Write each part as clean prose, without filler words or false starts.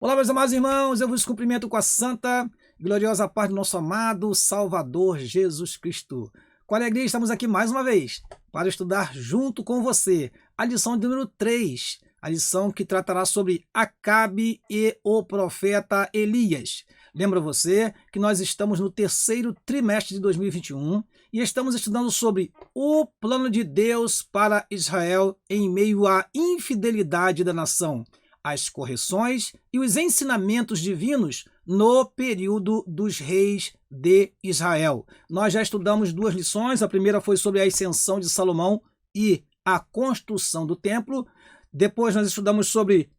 Olá, meus amados irmãos, eu vos cumprimento com a santa e gloriosa paz do nosso amado Salvador Jesus Cristo. Com alegria estamos aqui mais uma vez para estudar junto com você a lição de número 3, a lição que tratará sobre Acabe e o profeta Elias. Lembra você que nós estamos no terceiro trimestre de 2021 e estamos estudando sobre o plano de Deus para Israel em meio à infidelidade da nação, as correções e os ensinamentos divinos no período dos reis de Israel. Nós já estudamos duas lições, a primeira foi sobre a ascensão de Salomão e a construção do templo. Depois nós estudamos sobre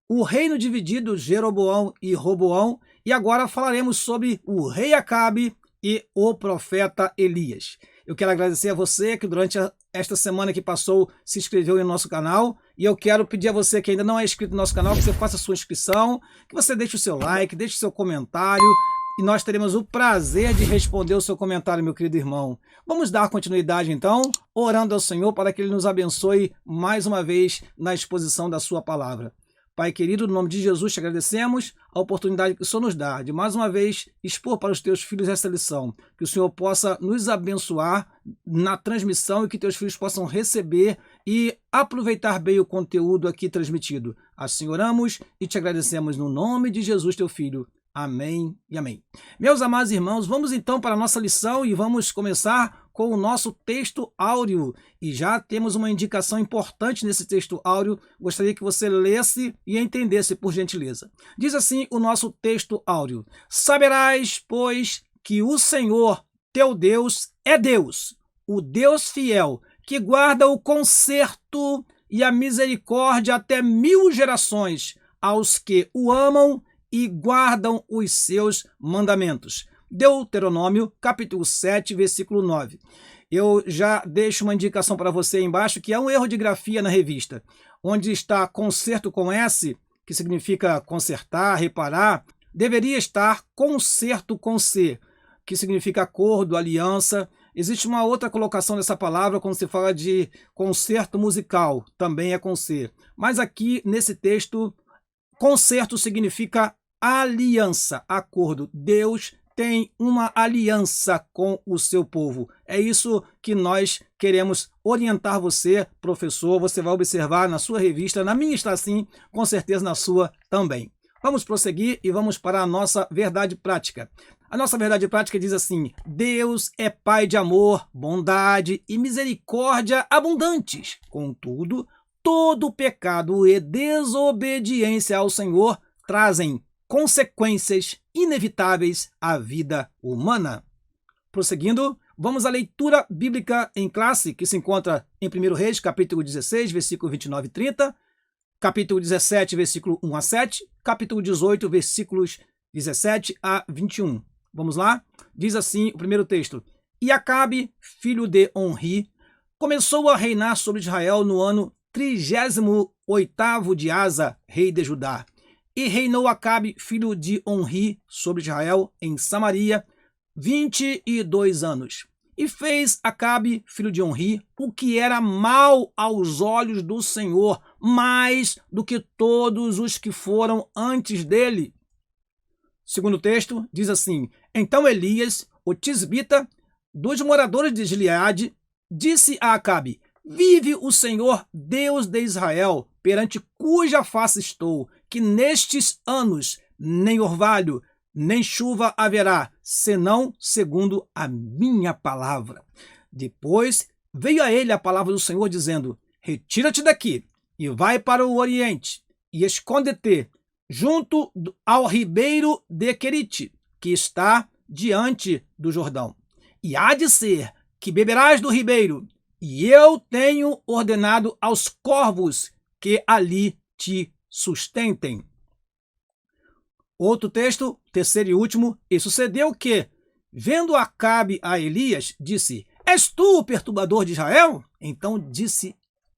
o reino dividido, Jeroboão e Roboão, e agora falaremos sobre o rei Acabe e o profeta Elias. Eu quero agradecer a você que durante esta semana que passou se inscreveu no nosso canal, e eu quero pedir a você que ainda não é inscrito no nosso canal que você faça a sua inscrição, que você deixe o seu like, deixe o seu comentário, e nós teremos o prazer de responder o seu comentário, meu querido irmão. Vamos dar continuidade então, orando ao Senhor para que Ele nos abençoe mais uma vez na exposição da sua palavra. Pai querido, no nome de Jesus te agradecemos a oportunidade que o Senhor nos dá de mais uma vez expor para os teus filhos essa lição. Que o Senhor possa nos abençoar na transmissão e que teus filhos possam receber e aproveitar bem o conteúdo aqui transmitido. Assim oramos e te agradecemos no nome de Jesus, teu Filho. Amém e amém. Meus amados irmãos, vamos então para a nossa lição e vamos começar com o nosso texto áureo. E já temos uma indicação importante nesse texto áureo. Gostaria que você lesse e entendesse, por gentileza. Diz assim o nosso texto áureo: Saberás, pois, que o Senhor, teu Deus, é Deus, o Deus fiel, que guarda o conserto e a misericórdia até 1000 gerações aos que o amam e guardam os seus mandamentos. Deuteronômio, capítulo 7, versículo 9. Eu já deixo uma indicação para você aí embaixo, que é um erro de grafia na revista, onde está conserto com S, que significa consertar, reparar, deveria estar conserto com C, que significa acordo, aliança. Existe uma outra colocação dessa palavra quando se fala de concerto musical, também é com C. Mas aqui, nesse texto, concerto significa aliança, acordo. Deus tem uma aliança com o seu povo. É isso que nós queremos orientar você, professor. Você vai observar na sua revista, na minha está assim, com certeza na sua também. Vamos prosseguir e vamos para a nossa verdade prática. A nossa verdade prática diz assim: Deus é Pai de amor, bondade e misericórdia abundantes. Contudo, todo pecado e desobediência ao Senhor trazem consequências inevitáveis à vida humana. Prosseguindo, vamos à leitura bíblica em classe, que se encontra em 1 Reis, capítulo 16, versículo 29 e 30, capítulo 17, versículo 1 a 7, capítulo 18, versículos 17 a 21. Vamos lá? Diz assim o primeiro texto: E Acabe, filho de Onri, começou a reinar sobre Israel no ano 38º de Asa, rei de Judá. E reinou Acabe, filho de Onri, sobre Israel, em Samaria, 22 anos. E fez Acabe, filho de Onri, o que era mal aos olhos do Senhor, mais do que todos os que foram antes dele. Segundo texto, diz assim: Então Elias, o tisbita, dos moradores de Gileade, disse a Acabe: Vive o Senhor, Deus de Israel, perante cuja face estou, que nestes anos nem orvalho, nem chuva haverá, senão segundo a minha palavra. Depois veio a ele a palavra do Senhor, dizendo: Retira-te daqui, e vai para o oriente, e esconde-te junto ao ribeiro de Querite, que está diante do Jordão. E há de ser que beberás do ribeiro, e eu tenho ordenado aos corvos que ali te sustentem. Outro texto, terceiro e último: E sucedeu que, vendo Acabe a Elias, disse: És tu o perturbador de Israel? Então disse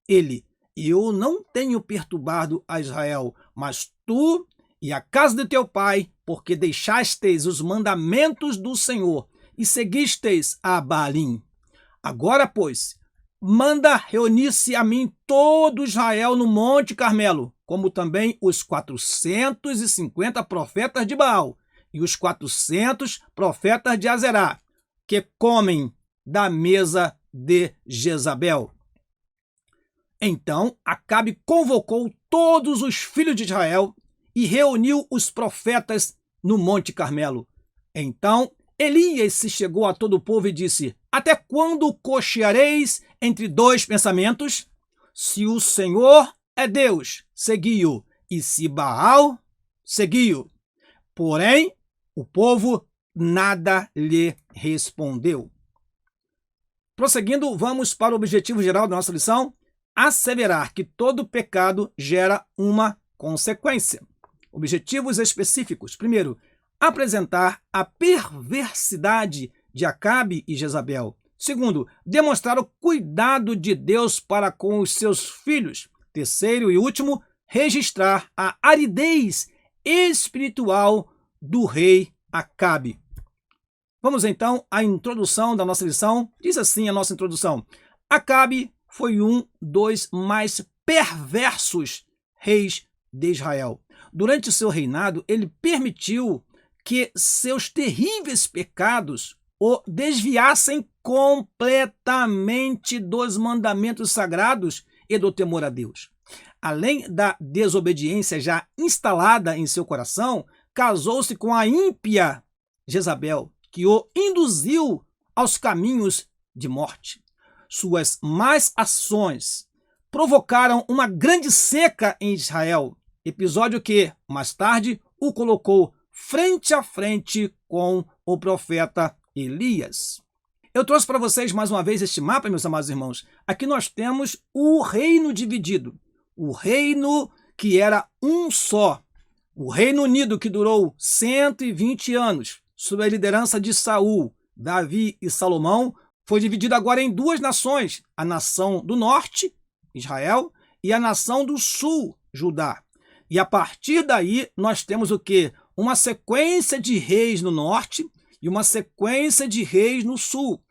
ele: Eu não tenho perturbado a Israel, mas tu e a casa de teu pai, porque deixastes os mandamentos do Senhor e seguistes a Baalim. Agora, pois, manda reunir-se a mim todo Israel no Monte Carmelo, como também os 450 profetas de Baal e os 400 profetas de Azerá, que comem da mesa de Jezabel. Então Acabe convocou todos os filhos de Israel e reuniu os profetas no Monte Carmelo. Então Elias se chegou a todo o povo e disse: até quando cocheareis entre dois pensamentos? Se o Senhor é Deus, segui-o, e se Baal, segui-o. Porém, o povo nada lhe respondeu. Prosseguindo, vamos para o objetivo geral da nossa lição: asseverar que todo pecado gera uma consequência. Objetivos específicos. Primeiro, apresentar a perversidade de Acabe e Jezabel. Segundo, demonstrar o cuidado de Deus para com os seus filhos. Terceiro e último, registrar a aridez espiritual do rei Acabe. Vamos então à introdução da nossa lição. Diz assim a nossa introdução: Acabe foi um dos mais perversos reis de Israel. Durante o seu reinado, ele permitiu que seus terríveis pecados o desviassem completamente dos mandamentos sagrados e do temor a Deus. Além da desobediência já instalada em seu coração, casou-se com a ímpia Jezabel, que o induziu aos caminhos de morte. Suas más ações provocaram uma grande seca em Israel, episódio que, mais tarde, o colocou frente a frente com o profeta Elias. Eu trouxe para vocês mais uma vez este mapa, meus amados irmãos. Aqui nós temos o reino dividido, o reino que era um só, o Reino Unido, que durou 120 anos, sob a liderança de Saul, Davi e Salomão, foi dividido agora em duas nações: a nação do norte, Israel, e a nação do sul, Judá. E a partir daí nós temos o quê? Uma sequência de reis no norte e uma sequência de reis no sul.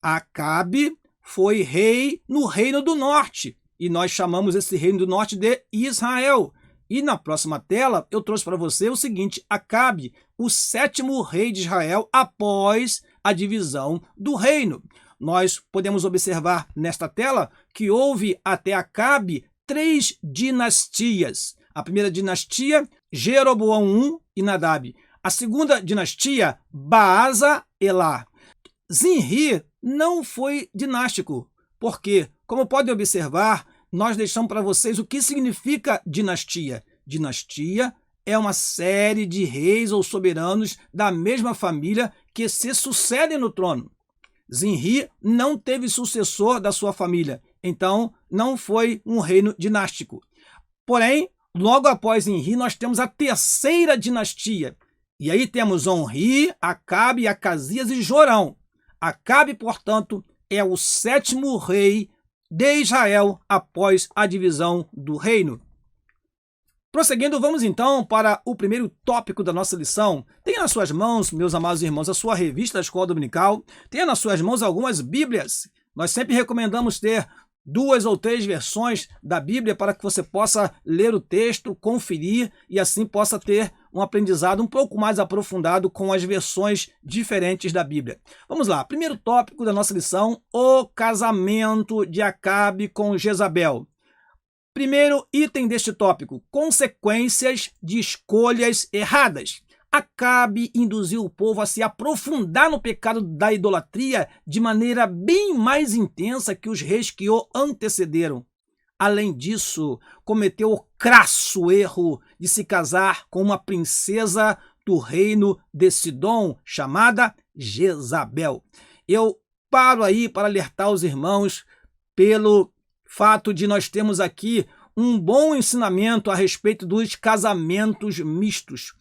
Acabe foi rei no reino do norte, e nós chamamos esse reino do norte de Israel. E na próxima tela eu trouxe para você o seguinte: Acabe, o 7º rei de Israel após a divisão do reino. Nós podemos observar nesta tela que houve até Acabe 3 dinastias. A primeira dinastia, Jeroboão I e Nadab. A segunda dinastia, Baasa e Elá. Zinri não foi dinástico, porque, como podem observar, nós deixamos para vocês o que significa dinastia. Dinastia é uma série de reis ou soberanos da mesma família que se sucedem no trono. Zinri não teve sucessor da sua família, então não foi um reino dinástico. Porém, logo após Zinri, nós temos a terceira dinastia. E aí temos Onri, Acabe, Acasias e Jorão. Acabe, portanto, é o 7º rei de Israel após a divisão do reino. Prosseguindo, vamos então para o primeiro tópico da nossa lição. Tenha nas suas mãos, meus amados irmãos, a sua revista da Escola Dominical. Tenha nas suas mãos algumas Bíblias. Nós sempre recomendamos ter 2 ou 3 versões da Bíblia para que você possa ler o texto, conferir e assim possa ter um aprendizado um pouco mais aprofundado com as versões diferentes da Bíblia. Vamos lá, primeiro tópico da nossa lição: o casamento de Acabe com Jezabel. Primeiro item deste tópico: consequências de escolhas erradas. Acabe induziu o povo a se aprofundar no pecado da idolatria de maneira bem mais intensa que os reis que o antecederam. Além disso, cometeu o crasso erro de se casar com uma princesa do reino de Sidom, chamada Jezabel. Eu paro aí para alertar os irmãos pelo fato de nós termos aqui um bom ensinamento a respeito dos casamentos mistos.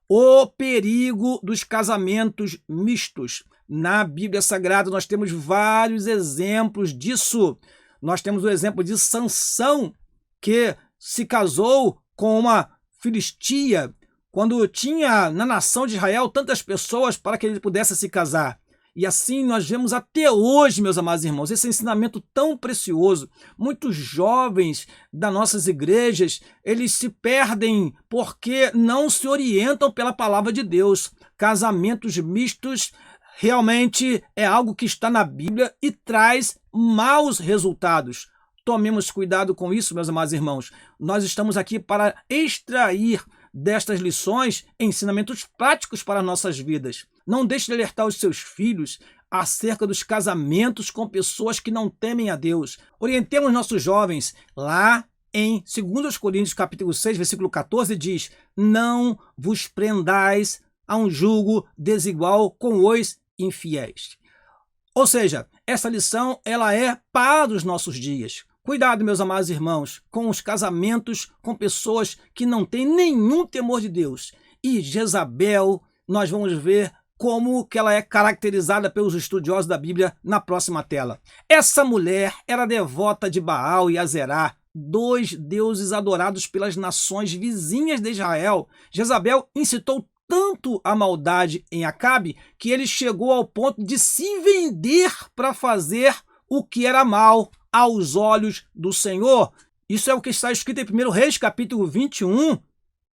O perigo dos casamentos mistos. Na Bíblia Sagrada nós temos vários exemplos disso. Nós temos o exemplo de Sansão, que se casou com uma filistia, quando tinha na nação de Israel tantas pessoas para que ele pudesse se casar. E assim nós vemos até hoje, meus amados irmãos, esse ensinamento tão precioso. Muitos jovens das nossas igrejas, eles se perdem porque não se orientam pela palavra de Deus. Casamentos mistos realmente é algo que está na Bíblia e traz maus resultados. Tomemos cuidado com isso, meus amados irmãos. Nós estamos aqui para extrair destas lições ensinamentos práticos para nossas vidas. Não deixe de alertar os seus filhos acerca dos casamentos com pessoas que não temem a Deus. Orientemos nossos jovens. Lá em 2 Coríntios capítulo 6, versículo 14, diz: não vos prendais a um jugo desigual com os infiéis. Ou seja, essa lição ela é para os nossos dias. Cuidado, meus amados irmãos, com os casamentos com pessoas que não têm nenhum temor de Deus. E Jezabel, nós vamos ver como que ela é caracterizada pelos estudiosos da Bíblia na próxima tela. Essa mulher era devota de Baal e Azerá, dois deuses adorados pelas nações vizinhas de Israel. Jezabel incitou tanto a maldade em Acabe que ele chegou ao ponto de se vender para fazer o que era mal aos olhos do Senhor. Isso é o que está escrito em 1 Reis, capítulo 21,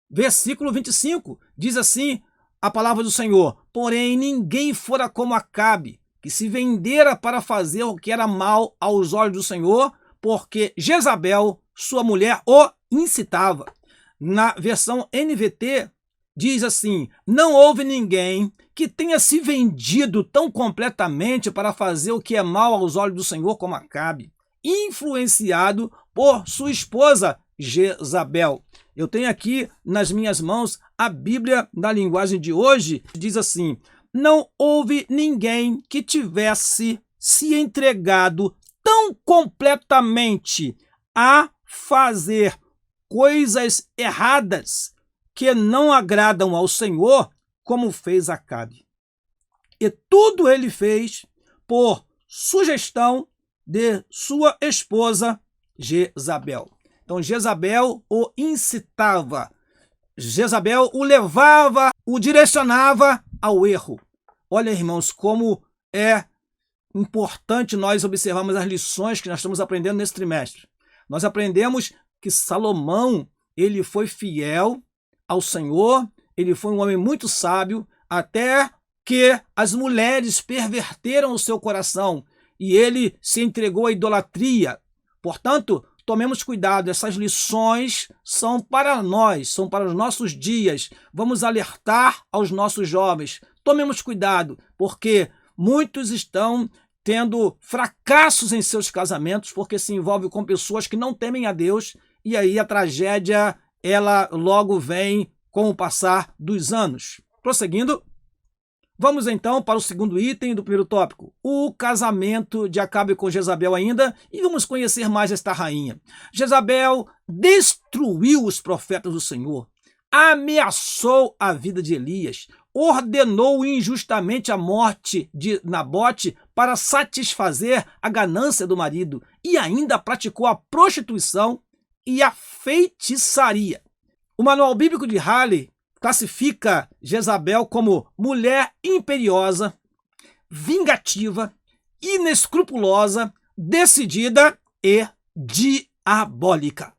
versículo 25. Diz assim a palavra do Senhor: porém ninguém fora como Acabe, que se vendera para fazer o que era mal aos olhos do Senhor, porque Jezabel, sua mulher, o incitava. Na versão NVT, diz assim: não houve ninguém que tenha se vendido tão completamente para fazer o que é mal aos olhos do Senhor como Acabe, influenciado por sua esposa Jezabel. Eu tenho aqui nas minhas mãos a Bíblia da linguagem de hoje, diz assim: não houve ninguém que tivesse se entregado tão completamente a fazer coisas erradas que não agradam ao Senhor, como fez Acabe. E tudo ele fez por sugestão de sua esposa Jezabel. Então Jezabel o incitava, Jezabel o levava, o direcionava ao erro. Olha, irmãos, como é importante nós observarmos as lições que nós estamos aprendendo nesse trimestre. Nós aprendemos que Salomão, ele foi fiel ao Senhor, ele foi um homem muito sábio, até que as mulheres perverteram o seu coração e ele se entregou à idolatria. Portanto, tomemos cuidado, essas lições são para nós, são para os nossos dias. Vamos alertar aos nossos jovens. Tomemos cuidado, porque muitos estão tendo fracassos em seus casamentos porque se envolvem com pessoas que não temem a Deus, e aí a tragédia ela logo vem com o passar dos anos. Prosseguindo, vamos então para o segundo item do primeiro tópico, o casamento de Acabe com Jezabel ainda, e vamos conhecer mais esta rainha. Jezabel destruiu os profetas do Senhor, ameaçou a vida de Elias, ordenou injustamente a morte de Nabote para satisfazer a ganância do marido e ainda praticou a prostituição e a feitiçaria. O Manual Bíblico de Halley classifica Jezabel como mulher imperiosa, vingativa, inescrupulosa, decidida e diabólica.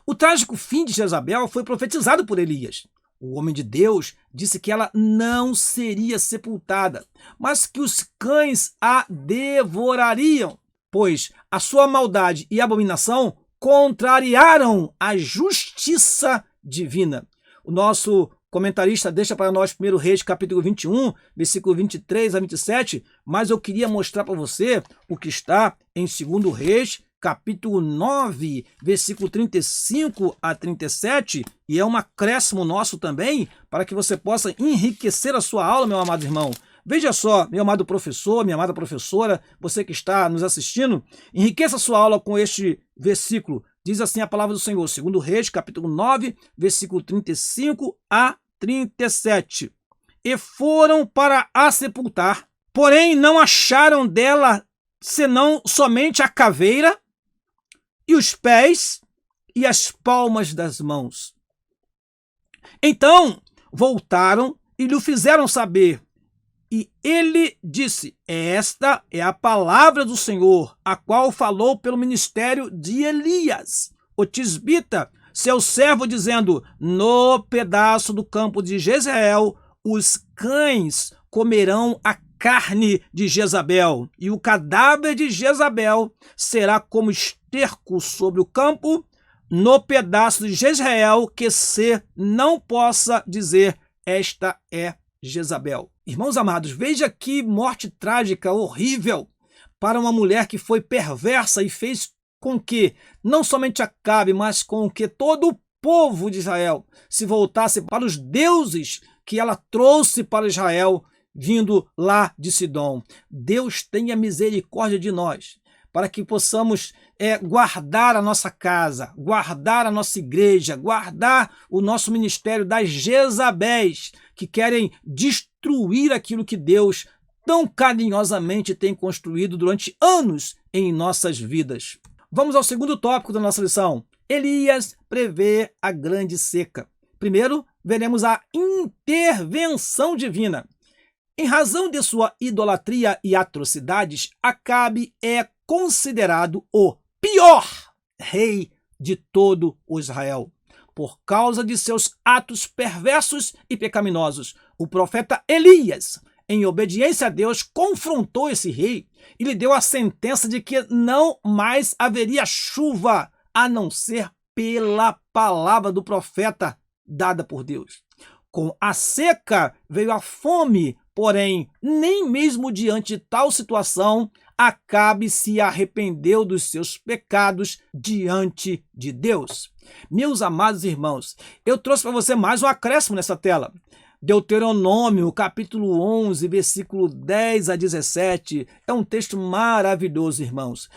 O trágico fim de Jezabel foi profetizado por Elias. O homem de Deus disse que ela não seria sepultada, mas que os cães a devorariam, pois a sua maldade e abominação contrariaram a justiça divina. O nosso comentarista deixa para nós 1 Reis, capítulo 21, versículo 23 a 27, mas eu queria mostrar para você o que está em 2 Reis, capítulo 9, versículo 35 a 37, e é um acréscimo nosso também, para que você possa enriquecer a sua aula, meu amado irmão. Veja só, meu amado professor, minha amada professora, você que está nos assistindo, enriqueça a sua aula com este versículo. Diz assim a palavra do Senhor, 2 Reis, capítulo 9, versículo 35 a 37. E foram para a sepultar, porém não acharam dela senão somente a caveira e os pés e as palmas das mãos. Então voltaram e lhe fizeram saber, E ele disse: esta é a palavra do Senhor, a qual falou pelo ministério de Elias, o tisbita, seu servo, dizendo: no pedaço do campo de Jezreel, os cães comerão a carne de Jezabel, e o cadáver de Jezabel será como esterco sobre o campo, no pedaço de Jezreel, que se não possa dizer: esta é Jezabel. Irmãos amados, veja que morte trágica, horrível, para uma mulher que foi perversa e fez com que não somente Acabe, mas com que todo o povo de Israel se voltasse para os deuses que ela trouxe para Israel, vindo lá de Sidom. Deus tenha misericórdia de nós, para que possamos guardar a nossa casa, guardar a nossa igreja, guardar o nosso ministério das Jezabéis, que querem destruir aquilo que Deus tão carinhosamente tem construído durante anos em nossas vidas. Vamos ao segundo tópico da nossa lição. Elias prevê a grande seca. Primeiro, veremos a intervenção divina. Em razão de sua idolatria e atrocidades, Acabe é considerado o pior rei de todo o Israel. Por causa de seus atos perversos e pecaminosos, o profeta Elias, em obediência a Deus, confrontou esse rei e lhe deu a sentença de que não mais haveria chuva, a não ser pela palavra do profeta dada por Deus. Com a seca veio a fome, porém, nem mesmo diante de tal situação, Acabe se arrependeu dos seus pecados diante de Deus. Meus amados irmãos, eu trouxe para você mais um acréscimo nessa tela. Deuteronômio, capítulo 11, versículo 10 a 17. É um texto maravilhoso, irmãos.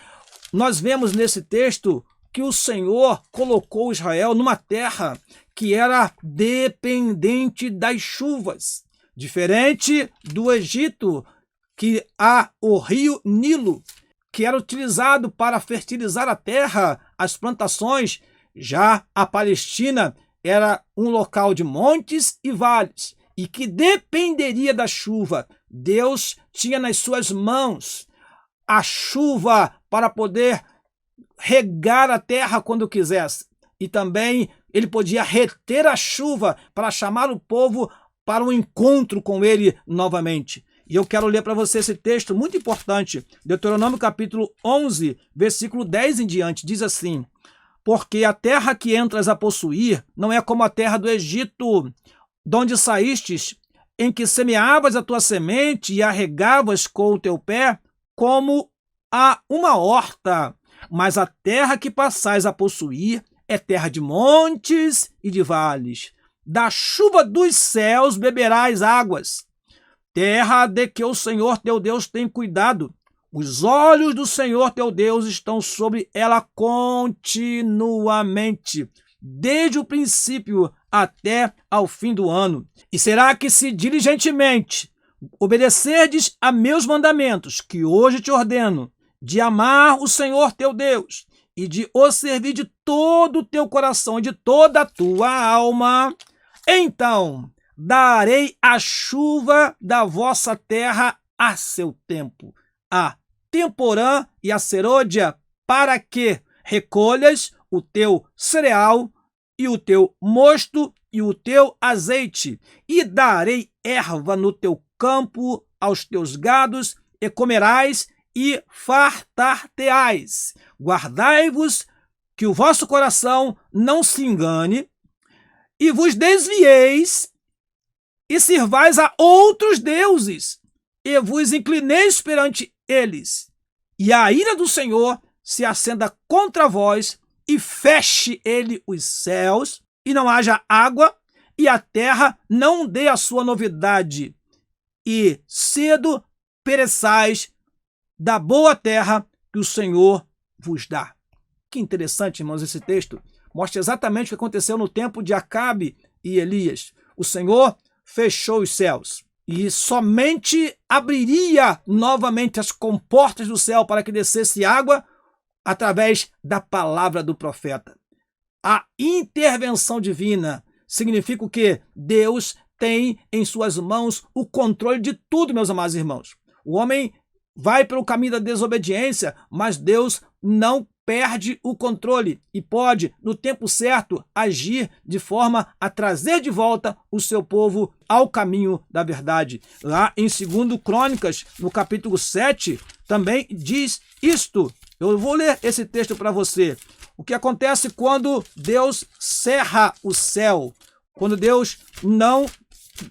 Nós vemos nesse texto que o Senhor colocou Israel numa terra que era dependente das chuvas. Diferente do Egito, que há o rio Nilo, que era utilizado para fertilizar a terra, as plantações. Já a Palestina era um local de montes e vales, e que dependeria da chuva. Deus tinha nas suas mãos a chuva para poder regar a terra quando quisesse. E também ele podia reter a chuva para chamar o povo para um encontro com ele novamente. E eu quero ler para você esse texto muito importante. Deuteronômio capítulo 11, versículo 10 em diante, diz assim: porque a terra que entras a possuir não é como a terra do Egito, de onde saístes, em que semeavas a tua semente e a regavas com o teu pé, como a uma horta. Mas a terra que passais a possuir é terra de montes e de vales. Da chuva dos céus beberás águas, terra de que o Senhor teu Deus tem cuidado. Os olhos do Senhor teu Deus estão sobre ela continuamente, desde o princípio até ao fim do ano. E será que, se diligentemente obedecerdes a meus mandamentos, que hoje te ordeno, de amar o Senhor teu Deus e de o servir de todo o teu coração e de toda a tua alma, então darei a chuva da vossa terra a seu tempo, a temporã e a serôdia, para que recolhas o teu cereal e o teu mosto e o teu azeite, e darei erva no teu campo aos teus gados, e comerás e fartar-te-ás. Guardai-vos que o vosso coração não se engane, e vos desvieis e sirvais a outros deuses, e vos inclineis perante eles, e a ira do Senhor se acenda contra vós, e feche ele os céus, e não haja água, e a terra não dê a sua novidade, e cedo pereçais da boa terra que o Senhor vos dá. Que interessante, irmãos, esse texto mostra exatamente o que aconteceu no tempo de Acabe e Elias. O Senhor fechou os céus e somente abriria novamente as comportas do céu para que descesse água através da palavra do profeta. A intervenção divina significa o quê? Deus tem em suas mãos o controle de tudo, meus amados irmãos. O homem vai pelo caminho da desobediência, mas Deus não perde o controle e pode, no tempo certo, agir de forma a trazer de volta o seu povo ao caminho da verdade. Lá em 2 Crônicas, no capítulo 7, também diz isto. Eu vou ler esse texto para você. O que acontece quando Deus cerra o céu, quando Deus não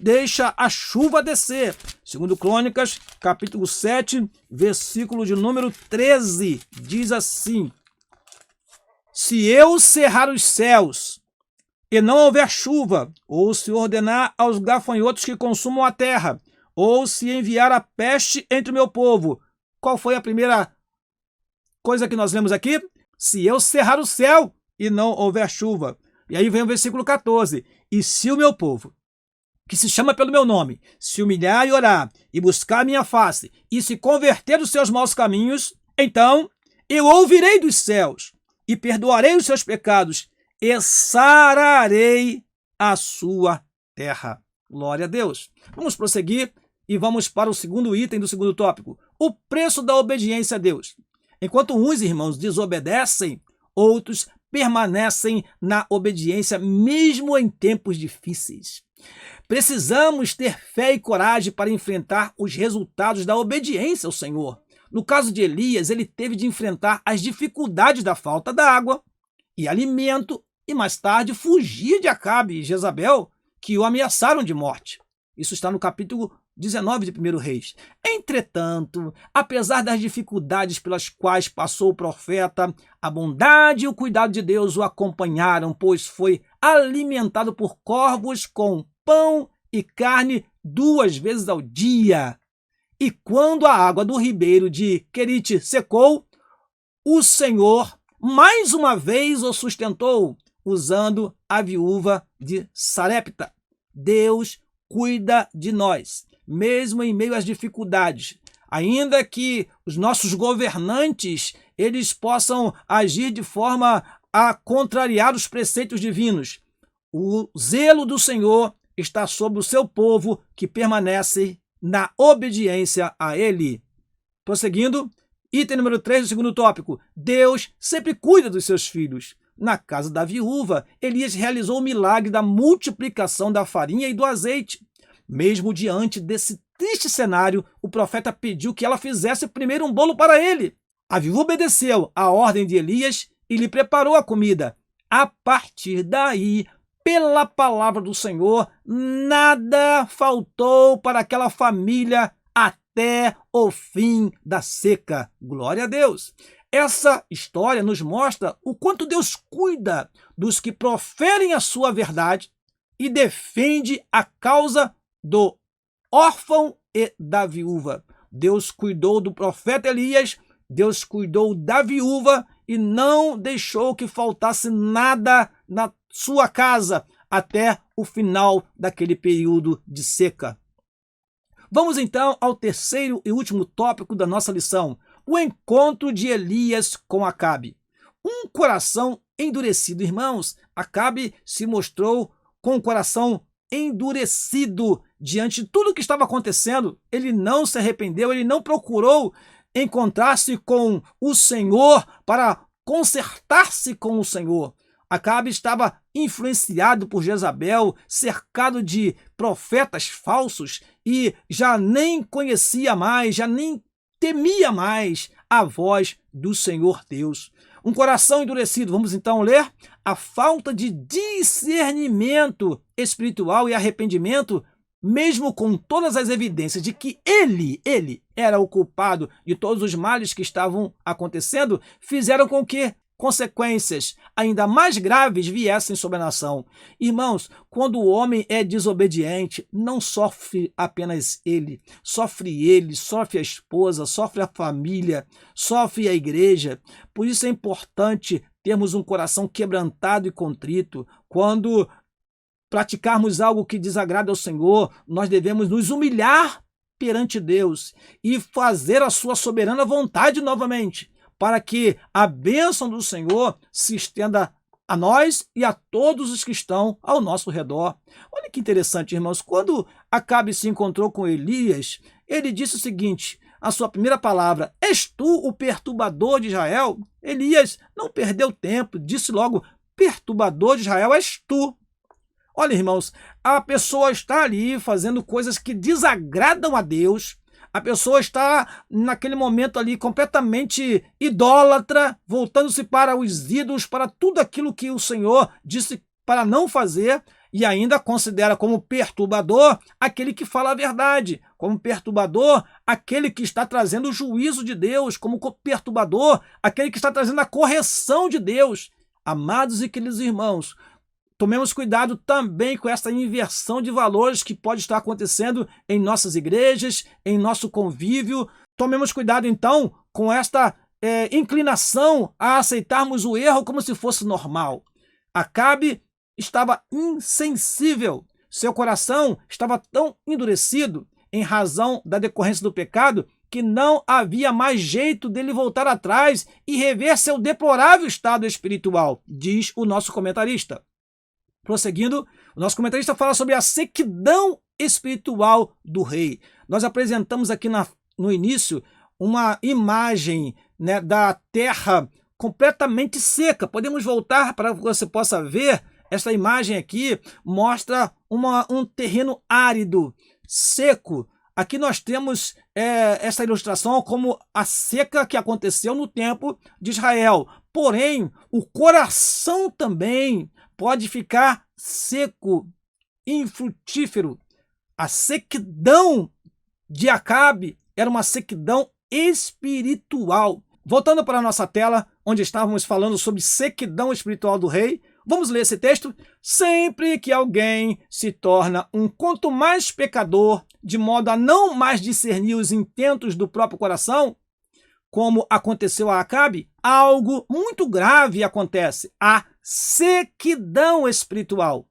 deixa a chuva descer. 2 Crônicas, capítulo 7, versículo de número 13, diz assim: se eu cerrar os céus e não houver chuva, ou se ordenar aos gafanhotos que consumam a terra, ou se enviar a peste entre o meu povo. Qual foi a primeira coisa que nós lemos aqui? Se eu cerrar o céu e não houver chuva. E aí vem o versículo 14. E se o meu povo, que se chama pelo meu nome, se humilhar e orar, e buscar a minha face, e se converter dos seus maus caminhos, então eu ouvirei dos céus, e perdoarei os seus pecados, e sararei a sua terra. Glória a Deus. Vamos prosseguir e vamos para o segundo item do segundo tópico. O preço da obediência a Deus. Enquanto uns irmãos desobedecem, outros permanecem na obediência mesmo em tempos difíceis. Precisamos ter fé e coragem para enfrentar os resultados da obediência ao Senhor. No caso de Elias, ele teve de enfrentar as dificuldades da falta d'água e alimento e mais tarde fugir de Acabe e Jezabel, que o ameaçaram de morte. Isso está no capítulo 19 de 1 Reis. Entretanto, apesar das dificuldades pelas quais passou o profeta, a bondade e o cuidado de Deus o acompanharam, pois foi alimentado por corvos com pão e carne 2 vezes ao dia. E quando a água do ribeiro de Querite secou, o Senhor mais uma vez o sustentou, usando a viúva de Sarepta. Deus cuida de nós, mesmo em meio às dificuldades. Ainda que os nossos governantes eles possam agir de forma a contrariar os preceitos divinos, o zelo do Senhor está sobre o seu povo que permanece na obediência a ele. Prosseguindo, item número 3 do segundo tópico. Deus sempre cuida dos seus filhos. Na casa da viúva, Elias realizou o milagre da multiplicação da farinha e do azeite. Mesmo diante desse triste cenário, o profeta pediu que ela fizesse primeiro um bolo para ele. A viúva obedeceu à ordem de Elias e lhe preparou a comida. A partir daí, pela palavra do Senhor, nada faltou para aquela família até o fim da seca. Glória a Deus! Essa história nos mostra o quanto Deus cuida dos que proferem a sua verdade e defende a causa do órfão e da viúva. Deus cuidou do profeta Elias, Deus cuidou da viúva e não deixou que faltasse nada na sua casa até o final daquele período de seca. Vamos então ao terceiro e último tópico da nossa lição, o encontro de Elias com Acabe. Um coração endurecido, irmãos. Acabe se mostrou com o coração endurecido diante de tudo o que estava acontecendo. Ele não se arrependeu, ele não procurou encontrar-se com o Senhor para consertar-se com o Senhor. Acabe estava influenciado por Jezabel, cercado de profetas falsos e já nem conhecia mais, já nem temia mais a voz do Senhor Deus. Um coração endurecido, vamos então ler? A falta de discernimento espiritual e arrependimento, mesmo com todas as evidências de que ele era o culpado de todos os males que estavam acontecendo, fizeram com que consequências ainda mais graves viessem sobre a nação. Irmãos, quando o homem é desobediente, não sofre apenas ele, sofre a esposa, sofre a família, sofre a igreja. Por isso é importante termos um coração quebrantado e contrito. Quando praticarmos algo que desagrada ao Senhor, nós devemos nos humilhar perante Deus e fazer a sua soberana vontade novamente, para que a bênção do Senhor se estenda a nós e a todos os que estão ao nosso redor. Olha que interessante, irmãos. Quando Acabe se encontrou com Elias, ele disse o seguinte, a sua primeira palavra: és tu o perturbador de Israel? Elias não perdeu tempo, disse logo: perturbador de Israel és tu. Olha, irmãos, a pessoa está ali fazendo coisas que desagradam a Deus. A pessoa está naquele momento ali completamente idólatra, voltando-se para os ídolos, para tudo aquilo que o Senhor disse para não fazer, e ainda considera como perturbador aquele que fala a verdade, como perturbador aquele que está trazendo o juízo de Deus, como perturbador aquele que está trazendo a correção de Deus. Amados e queridos irmãos, tomemos cuidado também com essa inversão de valores que pode estar acontecendo em nossas igrejas, em nosso convívio. Tomemos cuidado, então, com esta inclinação a aceitarmos o erro como se fosse normal. Acabe estava insensível, seu coração estava tão endurecido em razão da decorrência do pecado que não havia mais jeito dele voltar atrás e rever seu deplorável estado espiritual, diz o nosso comentarista. Prosseguindo, o nosso comentarista fala sobre a sequidão espiritual do rei. Nós apresentamos aqui no início uma imagem, né, da terra completamente seca. Podemos voltar para que você possa ver. Esta imagem aqui mostra um terreno árido, seco. Aqui nós temos essa ilustração como a seca que aconteceu no tempo de Israel. Porém, o coração também pode ficar seco, infrutífero. A sequidão de Acabe era uma sequidão espiritual. Voltando para a nossa tela, onde estávamos falando sobre sequidão espiritual do rei, vamos ler esse texto. Sempre que alguém se torna um quanto mais pecador, de modo a não mais discernir os intentos do próprio coração, como aconteceu a Acabe, algo muito grave acontece: a sequidão espiritual.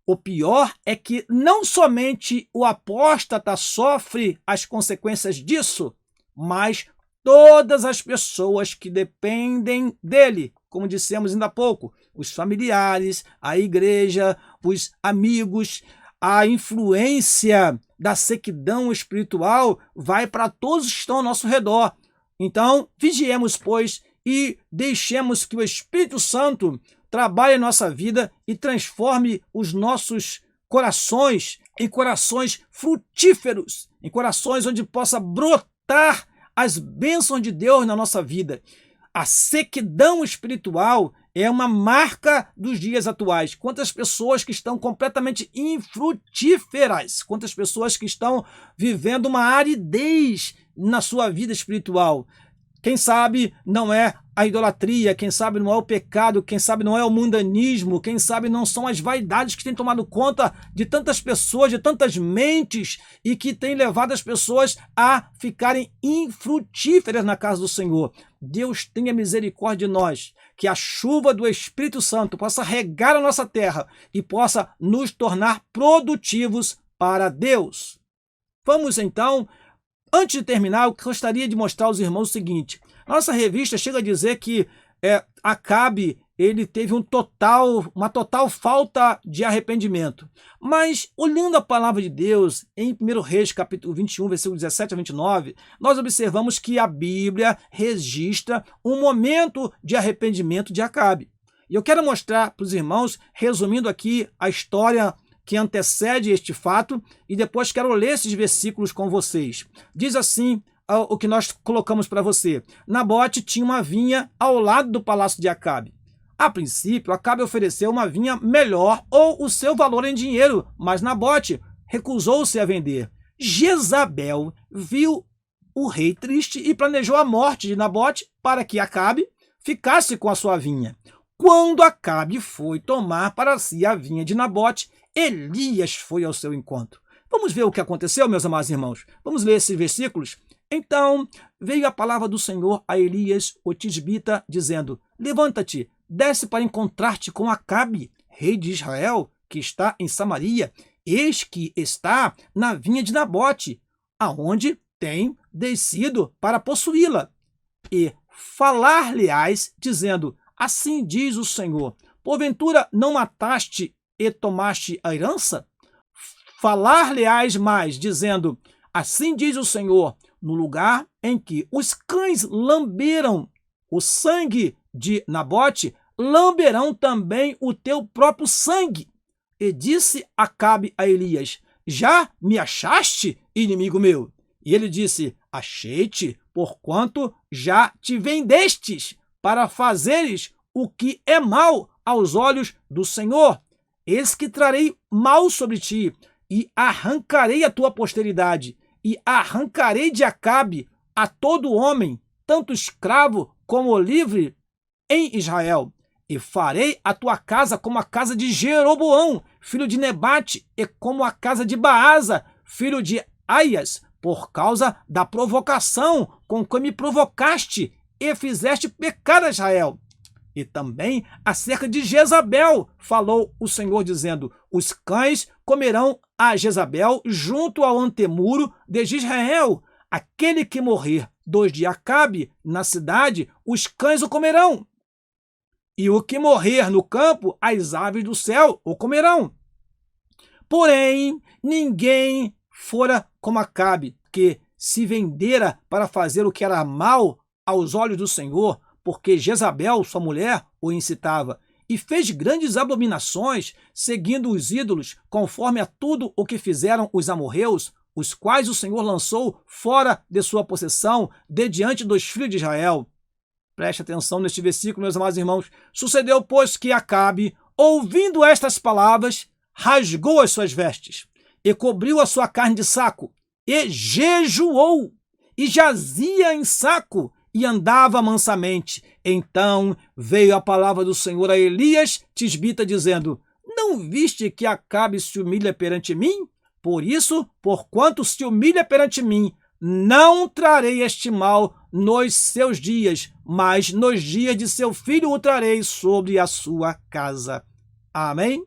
O pior é que não somente o apóstata sofre as consequências disso, mas todas as pessoas que dependem dele, como dissemos ainda há pouco, os familiares, a igreja, os amigos. A influência da sequidão espiritual vai para todos que estão ao nosso redor. Então, vigiemos, pois, e deixemos que o Espírito Santo trabalhe em nossa vida e transforme os nossos corações em corações frutíferos, em corações onde possa brotar as bênçãos de Deus na nossa vida. A sequidão espiritual é uma marca dos dias atuais. Quantas pessoas que estão completamente infrutíferas, quantas pessoas que estão vivendo uma aridez na sua vida espiritual. Quem sabe não é a idolatria, quem sabe não é o pecado, quem sabe não é o mundanismo, quem sabe não são as vaidades que têm tomado conta de tantas pessoas, de tantas mentes, e que têm levado as pessoas a ficarem infrutíferas na casa do Senhor. Deus tenha misericórdia de nós, que a chuva do Espírito Santo possa regar a nossa terra e possa nos tornar produtivos para Deus. Vamos então, antes de terminar, eu gostaria de mostrar aos irmãos o seguinte. Nossa revista chega a dizer que Acabe ele teve uma total falta de arrependimento. Mas, olhando a palavra de Deus, em 1 Reis, capítulo 21, versículo 17 a 29, nós observamos que a Bíblia registra um momento de arrependimento de Acabe. E eu quero mostrar para os irmãos, resumindo aqui a história que antecede este fato, e depois quero ler esses versículos com vocês. Diz assim o que nós colocamos para você. Nabote tinha uma vinha ao lado do palácio de Acabe. A princípio, Acabe ofereceu uma vinha melhor ou o seu valor em dinheiro, mas Nabote recusou-se a vender. Jezabel viu o rei triste e planejou a morte de Nabote para que Acabe ficasse com a sua vinha. Quando Acabe foi tomar para si a vinha de Nabote, Elias foi ao seu encontro. Vamos ver o que aconteceu, meus amados irmãos? Vamos ler esses versículos? Então veio a palavra do Senhor a Elias, o tisbita, dizendo: levanta-te, desce para encontrar-te com Acabe, rei de Israel, que está em Samaria. Eis que está na vinha de Nabote, aonde tem descido para possuí-la. E falar-lhe-ás, dizendo: assim diz o Senhor, Porventura não mataste e tomaste a herança? Falar-lhe-ás mais, dizendo, assim diz o Senhor, no lugar em que os cães lamberam o sangue de Nabote, lamberão também o teu próprio sangue. E disse Acabe a Elias, já me achaste, inimigo meu? E ele disse, achei-te, porquanto já te vendestes, para fazeres o que é mal aos olhos do Senhor. Eis que trarei mal sobre ti, e arrancarei a tua posteridade, e arrancarei de Acabe a todo homem, tanto escravo como livre, em Israel. E farei a tua casa como a casa de Jeroboão, filho de Nebate, e como a casa de Baasa, filho de Aias, por causa da provocação com que me provocaste e fizeste pecar a Israel. E também acerca de Jezabel falou o Senhor, dizendo, os cães comerão a Jezabel junto ao antemuro de Israel. Aquele que morrer dos de Acabe na cidade, os cães o comerão. E o que morrer no campo, as aves do céu o comerão. Porém, ninguém fora como Acabe, que se vendera para fazer o que era mal aos olhos do Senhor, porque Jezabel, sua mulher, o incitava, e fez grandes abominações, seguindo os ídolos, conforme a tudo o que fizeram os amorreus, os quais o Senhor lançou fora de sua possessão, de diante dos filhos de Israel. Preste atenção neste versículo, meus amados irmãos. Sucedeu, pois, que Acabe, ouvindo estas palavras, rasgou as suas vestes, e cobriu a sua carne de saco, e jejuou, e jazia em saco, e andava mansamente. Então veio a palavra do Senhor a Elias, tisbita, dizendo, não viste que Acabe se humilha perante mim? Por isso, porquanto se humilha perante mim, não trarei este mal nos seus dias, mas nos dias de seu filho o trarei sobre a sua casa. Amém?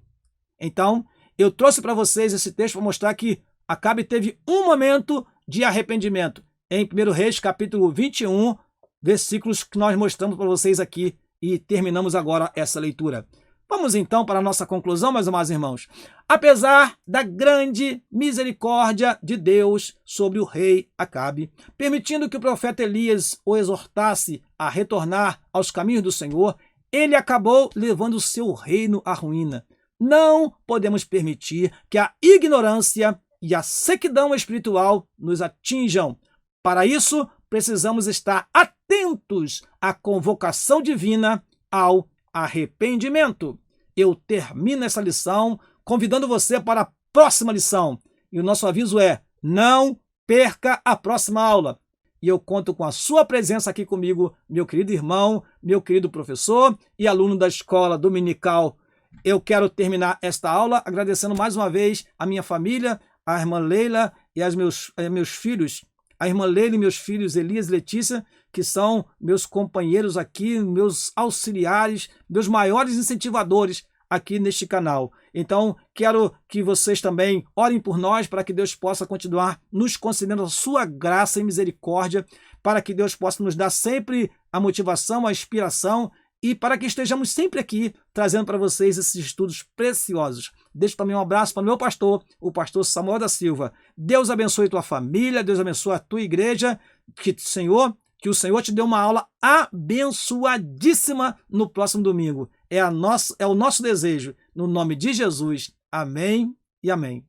Então, eu trouxe para vocês esse texto para mostrar que Acabe teve um momento de arrependimento. Em 1 Reis, capítulo 21, versículos que nós mostramos para vocês aqui e terminamos agora essa leitura. Vamos então para a nossa conclusão, meus amados irmãos. Apesar da grande misericórdia de Deus sobre o rei Acabe, permitindo que o profeta Elias o exortasse a retornar aos caminhos do Senhor, ele acabou levando o seu reino à ruína. Não podemos permitir que a ignorância e a sequidão espiritual nos atinjam. Para isso, precisamos estar atentos à convocação divina ao arrependimento. Eu termino essa lição convidando você para a próxima lição. E o nosso aviso é, não perca a próxima aula. E eu conto com a sua presença aqui comigo, meu querido irmão, meu querido professor e aluno da escola dominical. Eu quero terminar esta aula agradecendo mais uma vez a minha família, a irmã Leila e aos meus filhos, a irmã Leila e meus filhos Elias e Letícia, que são meus companheiros aqui, meus auxiliares, meus maiores incentivadores aqui neste canal. Então, quero que vocês também orem por nós para que Deus possa continuar nos concedendo a sua graça e misericórdia, para que Deus possa nos dar sempre a motivação, a inspiração e para que estejamos sempre aqui trazendo para vocês esses estudos preciosos. Deixo também um abraço para o meu pastor, o pastor Samuel da Silva. Deus abençoe tua família, Deus abençoe a tua igreja, que o Senhor te dê uma aula abençoadíssima no próximo domingo. É o nosso desejo. No nome de Jesus. Amém e amém.